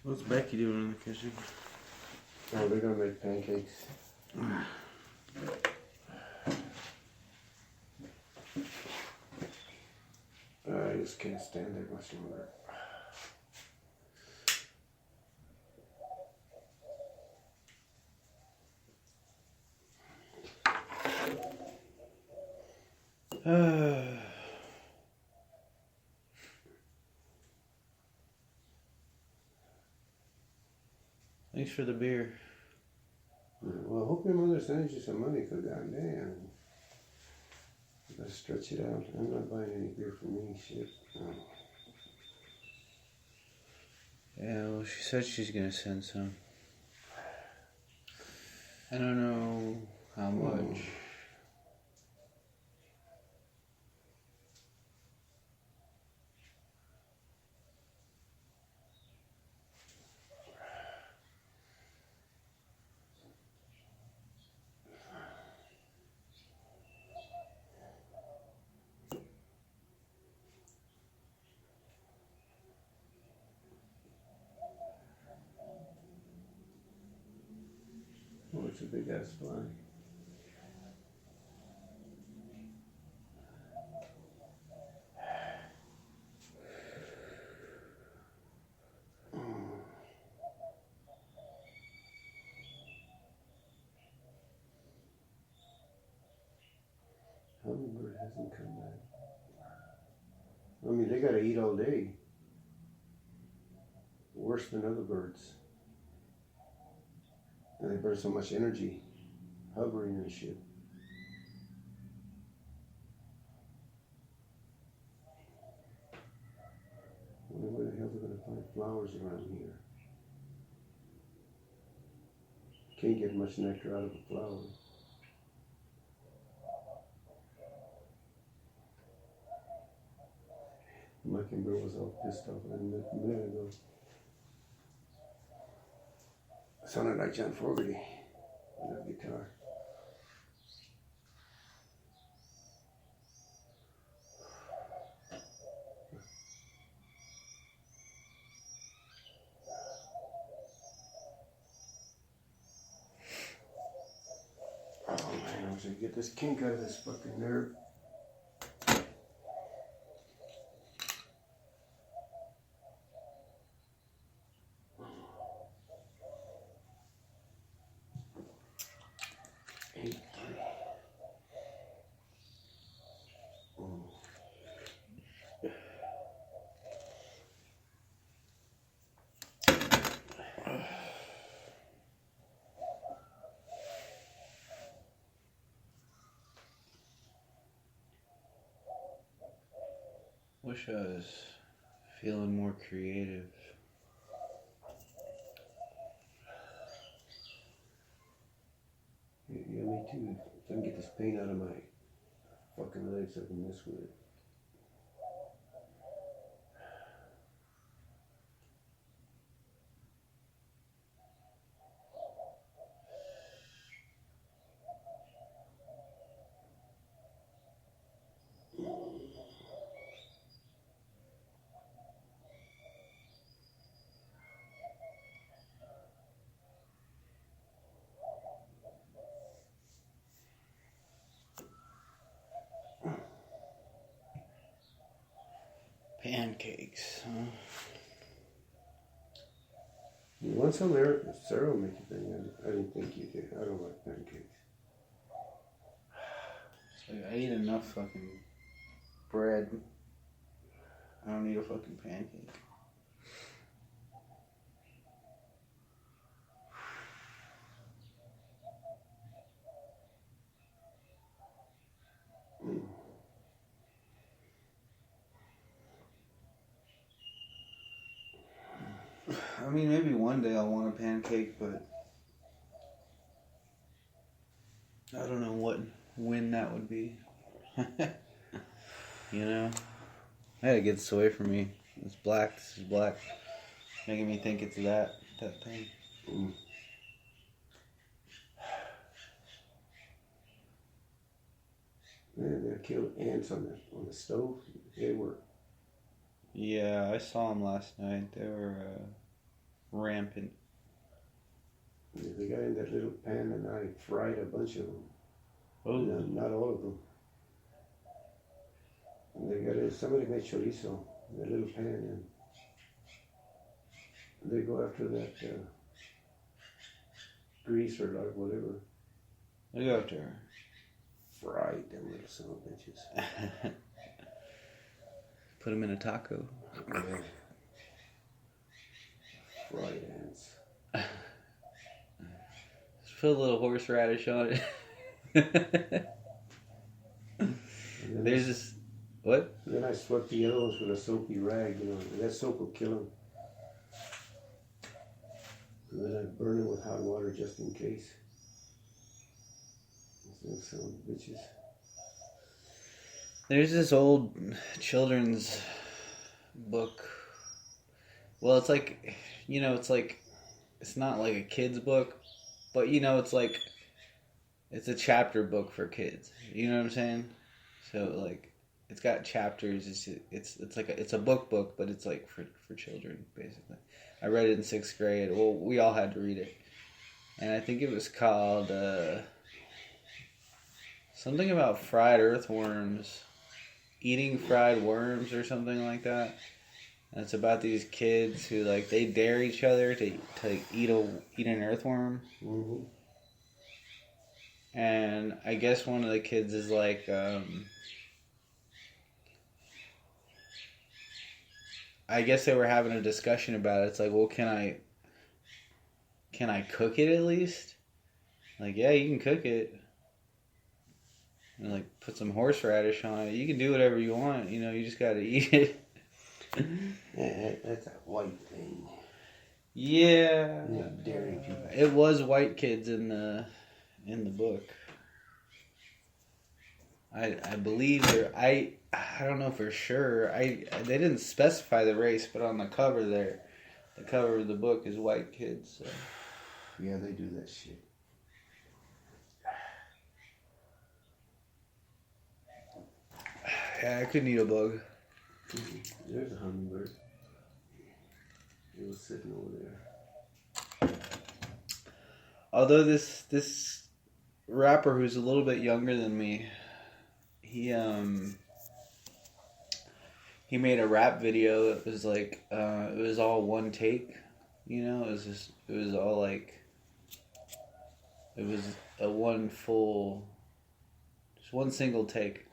What's Becky doing in the kitchen? Oh, they're gonna make pancakes. I just can't stand it much longer. Thanks for the beer. Well, I hope your mother sends you some money, because goddamn. You gotta stretch it out. I'm not buying any beer for me, shit. No. Yeah, well, she said she's gonna send some. I don't know how much. Oh, it's a big ass fly. Hummingbird hasn't come back. I mean, they gotta eat all day. Worse than other birds. And they burn so much energy hovering and shit. I wonder where the hell they're gonna find flowers around here. Can't get much nectar out of a flower. Mockingbird was all pissed off a minute ago. Sounded like John Fogerty on that guitar. Oh man, I was gonna get this kink out of this fucking nerve. Wish I was feeling more creative. Yeah, me too. If I can get this pain out of my fucking legs, I can mess with it. Pancakes, huh? You want some Sarah will make you thing. I didn't think you did. I don't like pancakes. It's like I eat enough fucking bread. I don't need a fucking pancake. I mean, maybe one day I'll want a pancake, but I don't know when that would be. You know? I gotta get this away from me. It's black, this is black. Making me think it's that thing. Man, they killed ants on the stove. They were. Yeah, I saw them last night. They were rampant. They got in that little pan and I fried a bunch of them. Oh. No, not all of them. And they got in, somebody made chorizo in a little pan and they go after that grease or like whatever. They go after her. Fried them little son of bitches. Put them in a taco. Yeah. Fried ants. Just put a little horseradish on it. There's this. What? Then I swept the other ones with a soapy rag, you know, and that soap will kill them. And then I burn it with hot water just in case. Those son of bitches. There's this old children's book. Well, it's like, you know, it's like, it's not like a kid's book, but you know, it's like, it's a chapter book for kids. You know what I'm saying? So like, it's got chapters. It's like it's a book, but it's like for children basically. I read it in 6th grade. Well, we all had to read it, and I think it was called something about fried earthworms, eating fried worms or something like that. And it's about these kids who like they dare each other to eat an earthworm. Mm-hmm. And I guess one of the kids is like, I guess they were having a discussion about it. It's like, well, can I cook it at least? Like, yeah, you can cook it. And like, put some horseradish on it. You can do whatever you want. You know, you just gotta eat it. Yeah, that's a white thing. Yeah. Dairy people. It was white kids in the book. I believe I don't know for sure. They didn't specify the race, but on the cover there, the cover of the book is white kids. So. Yeah, they do that shit. Yeah, I couldn't eat a bug. There's a hummingbird. It was sitting over there. Although this rapper who's a little bit younger than me, he made a rap video. It was like it was all one take, you know. It was all like it was a just one single take,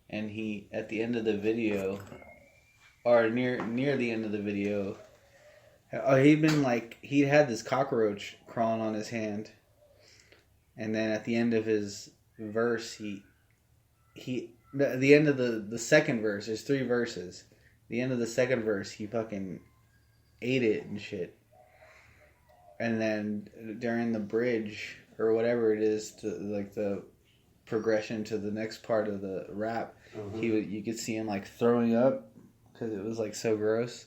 and he at the end of the video, or near the end of the video, he had this cockroach crawling on his hand, and then at the end of his verse, the end of the second verse, there's 3 verses. The end of the second verse, he fucking ate it and shit. And then during the bridge or whatever it is, to like the progression to the next part of the rap, you could see him like throwing up because it was like so gross.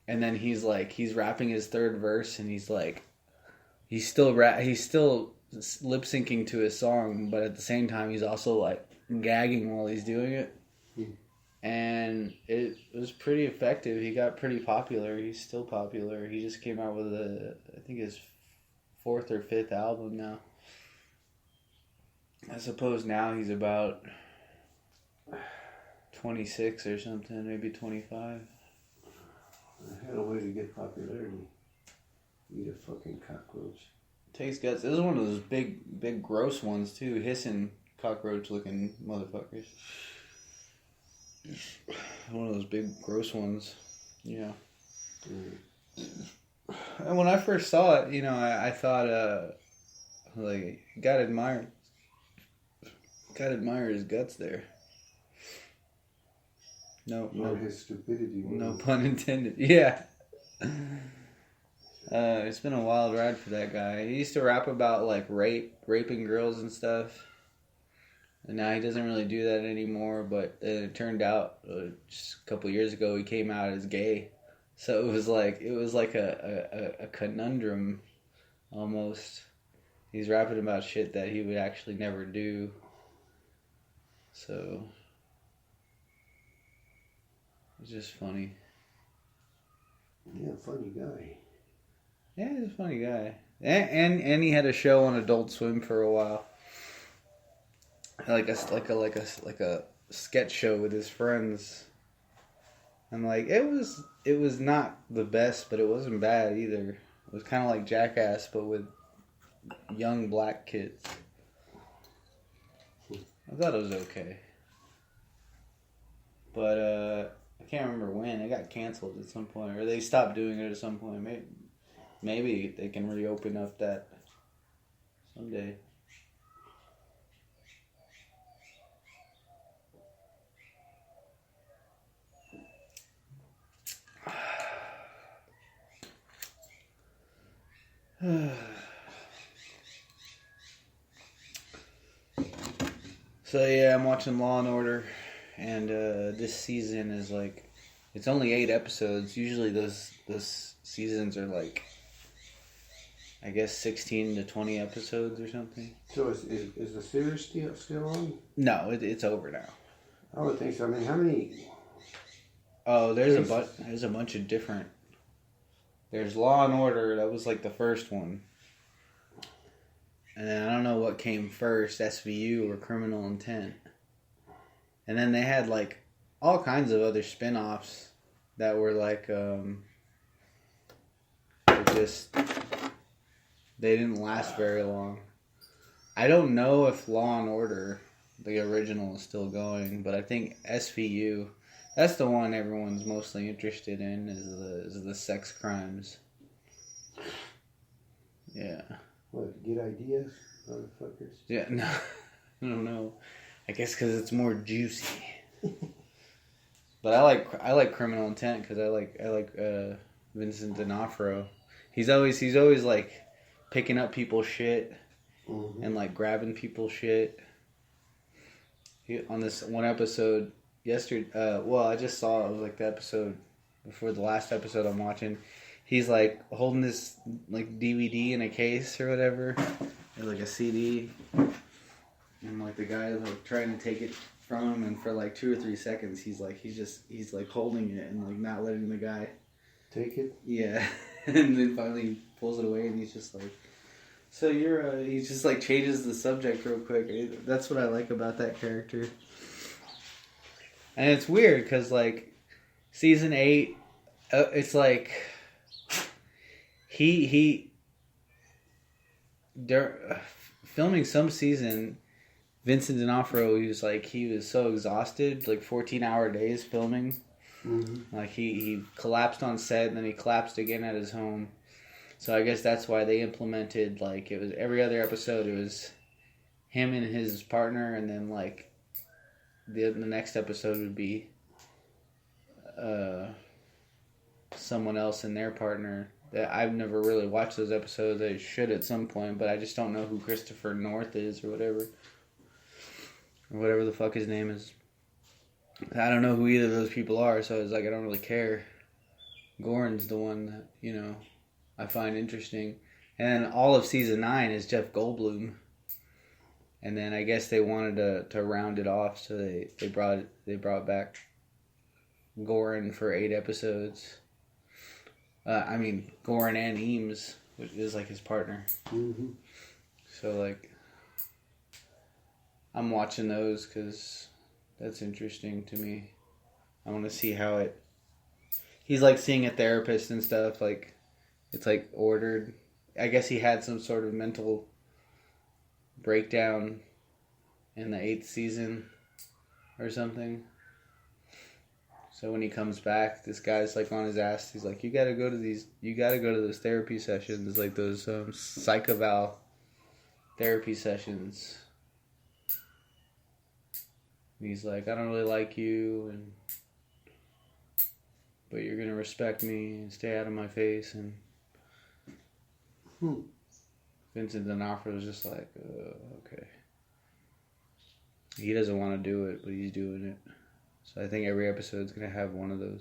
And then he's rapping his 3rd verse, and he's like, he's still lip syncing to his song, but at the same time he's also like gagging while he's doing it. And it was pretty effective. He got pretty popular. He's still popular. He just came out with I think his 4th or 5th album now. I suppose now he's about 26 or something, maybe 25. I had a way to get popularity. Eat a fucking cockroach. Takes guts. This is one of those big gross ones too, hissing cockroach looking motherfuckers. One of those big gross ones. Yeah. And when I first saw it, you know, I thought like gotta admire his guts there. No his stupidity. No pun intended. Yeah. It's been a wild ride for that guy. He used to rap about like raping girls and stuff. And now he doesn't really do that anymore, but it turned out just a couple years ago he came out as gay. So it was like a conundrum almost. He's rapping about shit that he would actually never do. So it's just funny. Yeah, funny guy. Yeah, he's a funny guy. And he had a show on Adult Swim for a while. Like a sketch show with his friends. And like it was not the best, but it wasn't bad either. It was kind of like Jackass, but with young black kids. I thought it was okay. But I can't remember when. It got canceled at some point. Or they stopped doing it at some point. Maybe they can reopen up that someday. So yeah, I'm watching Law and Order, and this season is like, it's only 8 episodes. Usually those seasons are like, I guess 16 to 20 episodes or something. So is the series still on? No, it's over now. I would think so. I mean, how many? Oh, there's a bunch of different. There's Law and Order. That was like the first one. And then I don't know what came first, SVU or Criminal Intent. And then they had like all kinds of other spin-offs that were like they didn't last very long. I don't know if Law and Order, the original, is still going, but I think SVU, that's the one everyone's mostly interested in, is the sex crimes. Yeah. What, get ideas, motherfuckers? Yeah, no, I don't know. I guess because it's more juicy. But I like Criminal Intent because I like Vincent D'Onofrio. He's always like picking up people's shit and like grabbing people's shit. On this one episode yesterday, I just saw it was like the episode before the last episode I'm watching. He's like holding this like DVD in a case or whatever, or like a CD, and like the guy is like trying to take it from him, and for like 2 or 3 seconds he's like holding it and like not letting the guy take it. Yeah, and then finally he pulls it away and he's just like, so you're he just like changes the subject real quick. That's what I like about that character, and it's weird because like season 8, it's like. Filming some season, Vincent D'Onofrio, he was so exhausted, like 14-hour days filming. Like he collapsed on set and then he collapsed again at his home. So I guess that's why they implemented, like, it was every other episode it was him and his partner, and then like the next episode would be someone else and their partner. That I've never really watched those episodes. I should at some point, but I just don't know who Christopher North is or whatever the fuck his name is. I don't know who either of those people are, so it's like I don't really care. Goran's the one that, you know, I find interesting. And then all of season 9 is Jeff Goldblum. And then I guess they wanted to round it off, so they brought back Goran for 8 episodes. Goran and Eames, which is like his partner. So like, I'm watching those because that's interesting to me. I want to see how it. He's like seeing a therapist and stuff. Like, it's like ordered. I guess he had some sort of mental breakdown in the 8th season or something. So when he comes back, this guy's like on his ass. He's like, you gotta go to those therapy sessions, like those psych-eval therapy sessions. And he's like, I don't really like you, but you're gonna respect me and stay out of my face. And Vincent D'Onofrio was just like, okay. He doesn't want to do it, but he's doing it. So I think every episode's going to have one of those.